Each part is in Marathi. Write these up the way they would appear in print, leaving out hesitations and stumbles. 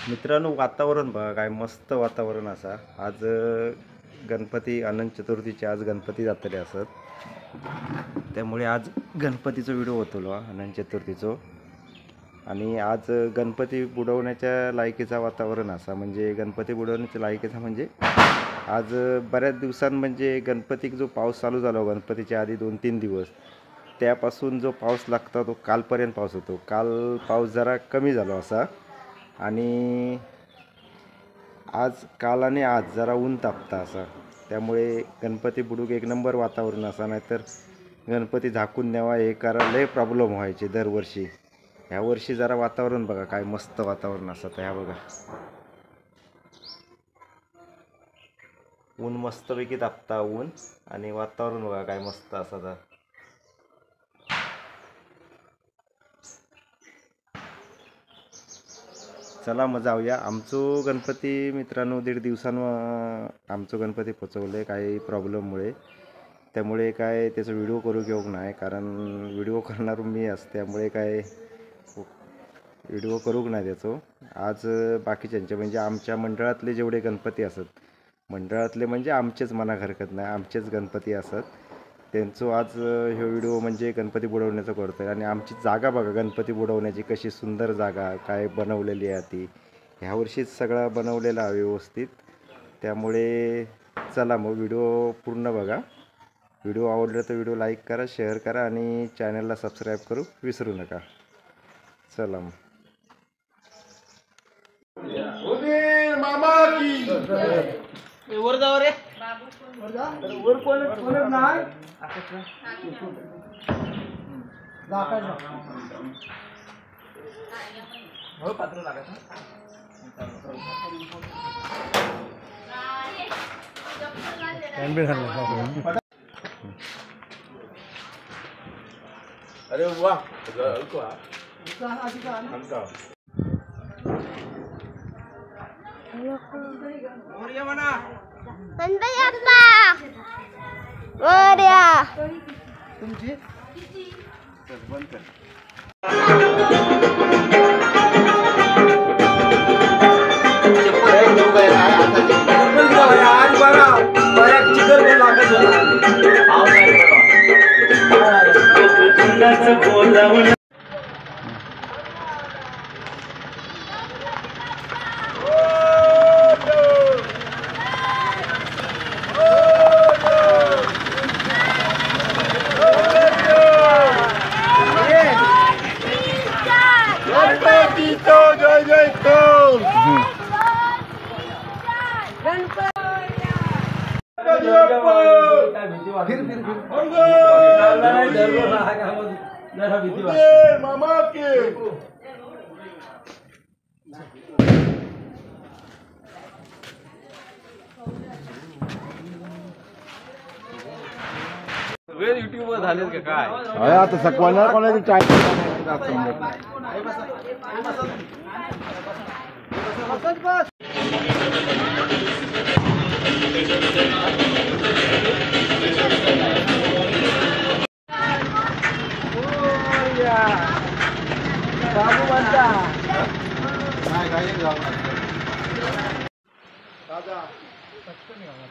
मित्रांनो, वातावरण बघा काय मस्त वातावरण असा. आज गणपती अनंत चतुर्थीचे, आज गणपती जातले असत, त्यामुळे आज गणपतीचा व्हिडिओ होतो अनंत चतुर्थीचो. आणि आज गणपती बुडवण्याच्या लायकीचा वातावरण असा, म्हणजे गणपती बुडवण्याच्या लायकीचा म्हणजे आज बऱ्याच दिवसां म्हणजे गणपती जो पाऊस चालू झाला, गणपतीच्या आधी 2-3 दिवस त्यापासून जो पाऊस लागता तो कालपर्यंत पाऊस होतो. काल पाऊस जरा कमी झाला असा, आणि काल आणि आज जरा ऊन तापता असा, त्यामुळे गणपती बुडूक एक नंबर वातावरण असा. नाहीतर गणपती झाकून न्यावा हे करा लय प्रॉब्लेम व्हायचे दरवर्षी. ह्या वर्षी जरा वातावरण बघा काय मस्त वातावरण असतं. ह्या बघा ऊन मस्तपैकी तापता ऊन, आणि वातावरण बघा काय मस्त असं. चला मग जाऊया. आमचो गणपती मित्रांनो 1.5 दिवसांवर आमचो गणपती पोचवले काही प्रॉब्लेममुळे, त्यामुळे काय त्याचा व्हिडिओ करू घेऊ नाही, कारण व्हिडिओ करणार मी असते, त्यामुळे काय व्हिडिओ करूक नाही त्याचो. आज बाकीच्यांचे म्हणजे आमच्या मंडळातले जेवढे गणपती असत, मंडळातले म्हणजे आमचेच मनाक हरकत नाही, आमचेच गणपती असत, त्यांचं आज हे व्हिडिओ म्हणजे गणपती बुडवण्याचं करतो आहे. आणि आमची जागा बघा गणपती बुडवण्याची कशी सुंदर जागा काय बनवलेली आहे ती. ह्या वर्षीच सगळं बनवलेलं आहे व्यवस्थित, त्यामुळे चला मग व्हिडिओ पूर्ण बघा. व्हिडिओ आवडला तर व्हिडिओ लाईक करा, शेअर करा, आणि चॅनलला सबस्क्राईब करू विसरू नका. चला मग. वर जाऊ रे, वर कोण नाही हो पात्र लागत. अरे वाह तुमची बंद कर. मामा के सगळे युट्यूबवर झालेत का काय? आता सकवायला कोणाची चाय बाबू म्हणता काय काय जाऊ दादा पटकन यावं.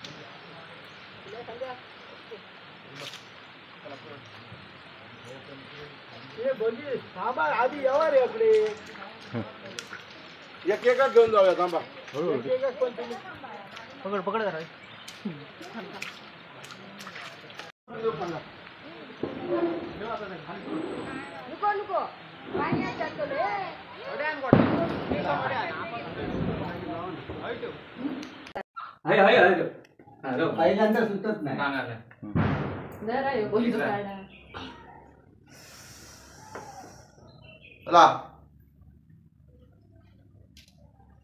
हे बोली थांबा आधी यावा रे आपले एक एक घेऊन जाऊया. थांबा एक एक पण तुम्ही पकड पकड करा. नको नको पाणी जातो रे ओड्यान गोट हाय हाय हाय हॅलो पहिल्यांदा सुटत नाही सांगायला जरा हे बोलतो काढा. चला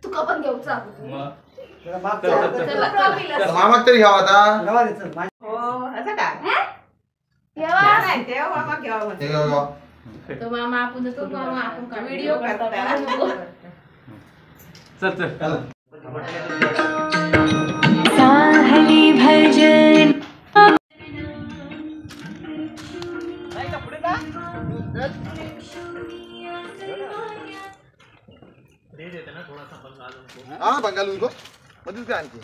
तुका पण घेऊचा मामा तरी घ्यावा आता. हो असं काय घेवा नाही तेव्हा मामा घेवा तो मामा आपण तो मामा आपण व्हिडिओ करतो. चल चल साहली भजन हा बंगाल उगो मध्येच काय आणखी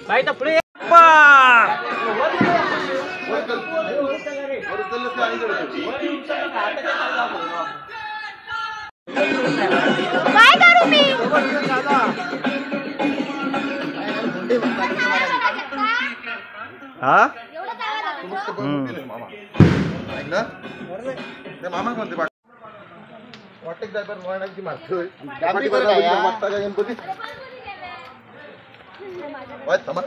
बाई तर पुढे काय करू मी हा मामा कोणते वाटत जायपर वळणाची मारतोय गणपती थांबा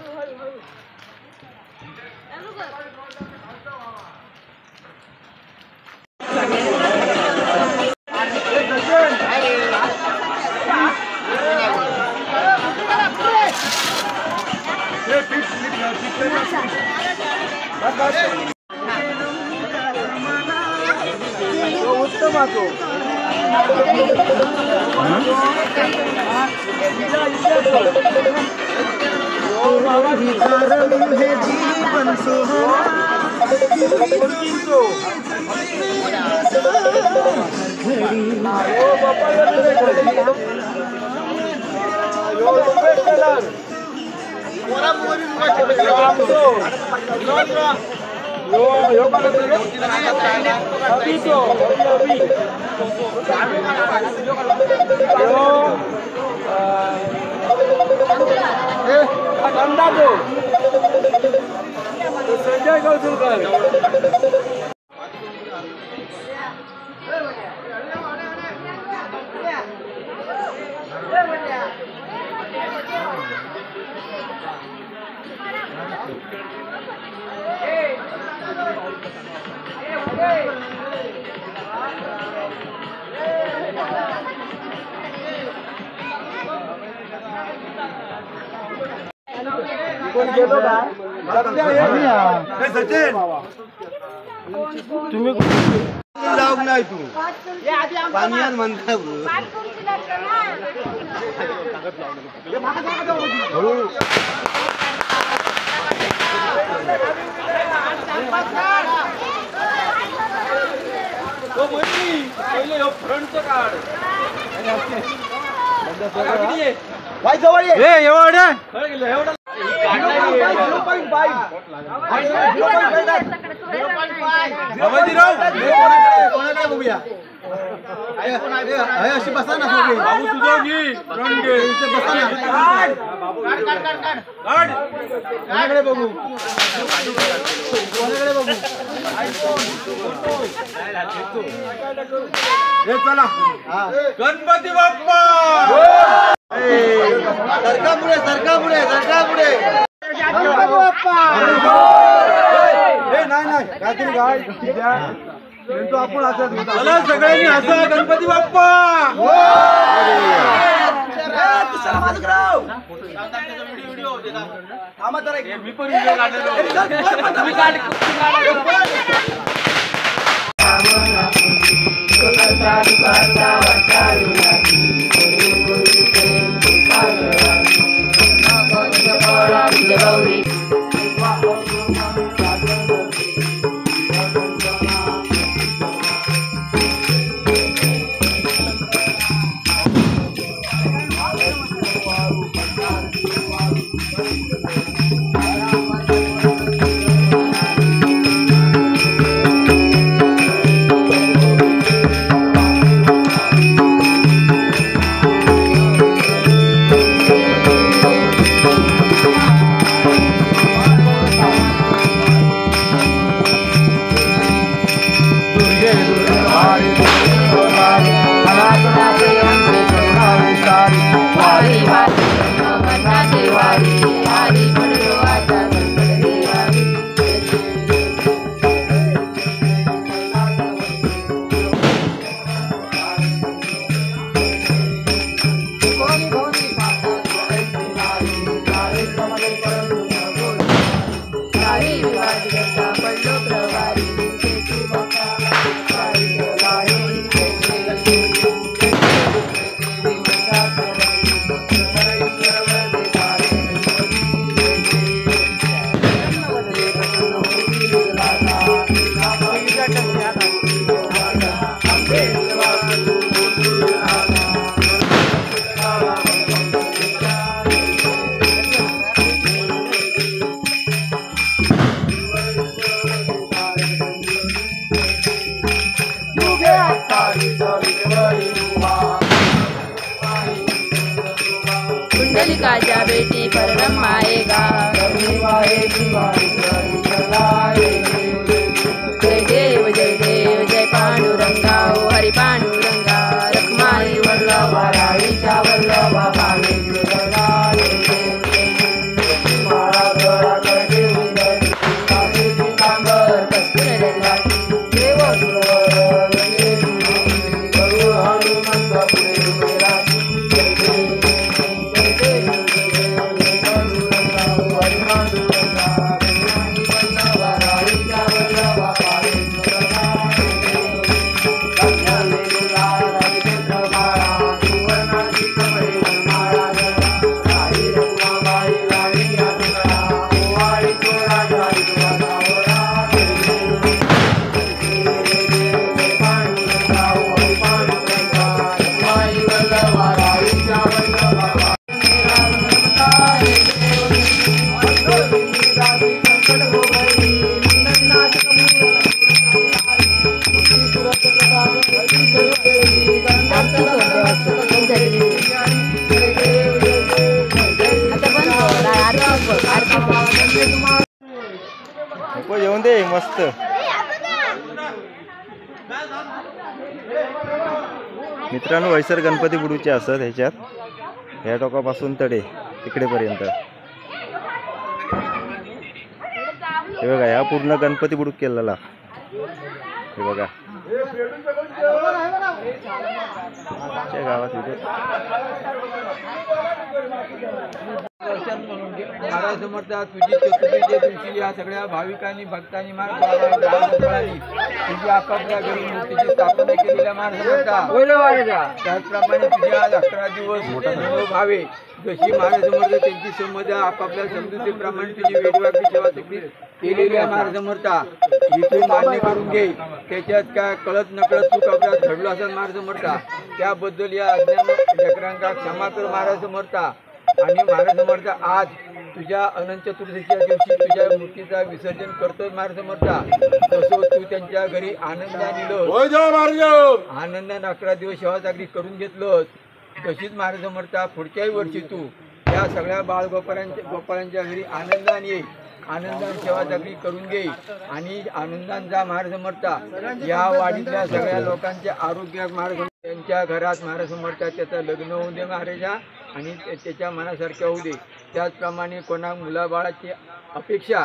संजय गौतुलकर सचिन तुम्ही जाऊ नाही तू पाण्यात म्हणता पहिले फ्रंटचं काढ अशी बसा ना बाबू तुझं कोणाकडे बघू कोणाकडे बघू हे चला गणपती बाप्पा सरका पुढे सरका पुढे सरका पुढे नाही काहीतरी गाय तो आपण चला सगळ्यांनी हसा गणपती बाप्पा मी पण व्हिडिओ पुंडलिकाच्या बेटी परब्रह्मा आएगा जय देव जय पांडुरंगा ओ हरि पांडुरंगा रखमाई वल्लभा राईच्या वल्लभा नको येऊन दे मस्त. मित्रांनो वैसर गणपती बुडूचे असत ह्याच्यात ह्या टोकापासून तडे तिकडेपर्यंत. हे बघा ह्या पूर्ण गणपती बुडूक केलेला. हे बघा गावात महाराज समर्थ तुझी चतुर्थीच्या दिवशी या सगळ्या भाविकांनी भक्तांनी महाराज तुझी आपापल्या घरी मूर्तीची स्थापना केलेल्या महाराज समर्थ त्याचप्रमाणे तुझ्या आज 11 दिवस भावे जशी महाराज समर्थ त्यांची संमत आपापल्या समजुतीप्रमाणे तुझी वेगवेगळी सेवा केलेली आहे महाराज समर्थ ही तू मान्य करून घे. त्याच्यात काय कळत नकळत तू कपड्यात घडलो असेल महाराज समर्थ त्याबद्दल या अज्ञान लेकरांका क्षमा कर महाराज समर्थ. आणि महाराज समर्थ आज तुझ्या अनंत चतुर्दशीच्या दिवशी तुझ्या मूर्तीचा विसर्जन करतोय महाराज समर्थ. तसं तू त्यांच्या घरी आनंदाने आनंदाने 11 दिवस सेवा चाकरी करून घेतलं. तशीच महाराज समर्थ पुढच्याही वर्षी तू या सगळ्या गोपाळांच्या घरी आनंदाने ये, आनंदाने सेवा चाकरी करून घे आणि आनंदाने जा महाराज समर्थ. या वाडीतल्या सगळ्या लोकांच्या आरोग्य महाराज त्यांच्या घरात महाराज समर्थ त्याचं लग्न होऊ दे महाराजा आणि त्याच्या मनासारख्या होऊ दे. त्याचप्रमाणे कोणा मुलाबाळाची अपेक्षा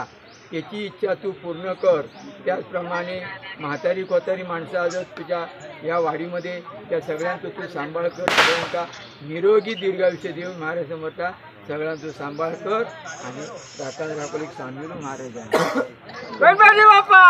त्याची इच्छा तू पूर्ण कर. त्याचप्रमाणे म्हातारी कोतारी माणसं आज तुझ्या या वाडीमध्ये त्या सगळ्यांचं तू सांभाळ कर. सगळ्यांचा निरोगी दीर्घायुष्य देऊन महाराज समर्थ सगळ्यांचं सांभाळ कर आणि दाता राखोलीक सांगून महाराज गणपती बाप्पा.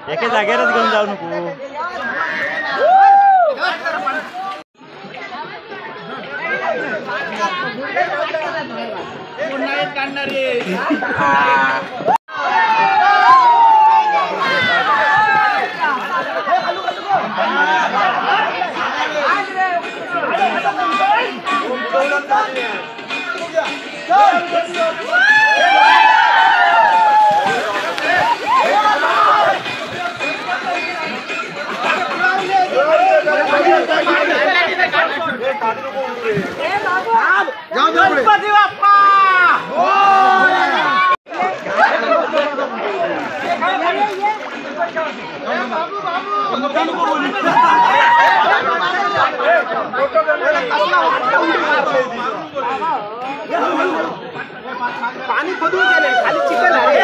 एका जागेवरच घेऊन जाऊ नको. गणपती बाप्पा बाबू पाणी खोदून गेले खाली चिखल आहे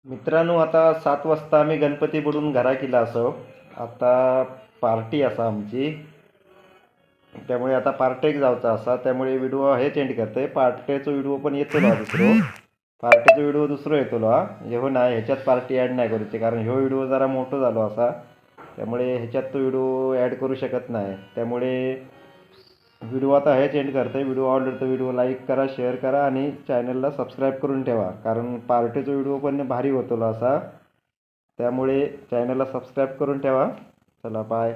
मित्रांनो, आता 7 वाजता आम्ही गणपती बुडून घरा केला असो. आता पार्टी असा आमची, त्यामुळे आता पार्टेक जावचा असा. त्यामुळे व्हिडिओ हेच एंड करते. पार्टेचो व्हिडिओ पण येतो दुसरो. पार्टीचो व्हिडिओ दुसरो येतो ह्यो नाही. ह्याच्यात पार्टी ॲड नाही करूची, कारण ह्यो व्हिडिओ जरा मोठो झालो असा. त्यामुळे ह्याच्यात तो व्हिडिओ ॲड करू शकत नाही. त्यामुळे व्हिडिओ आता हेच एंड करते. व्हिडिओ आवडला तर व्हिडिओ लाईक करा, शेअर करा आणि चॅनलला सबस्क्राईब करून ठेवा, कारण पार्टीचा व्हिडिओ पण भारी होतो असा. त्यामुळे चॅनलला सबस्क्राईब करून ठेवा. चला, बाय.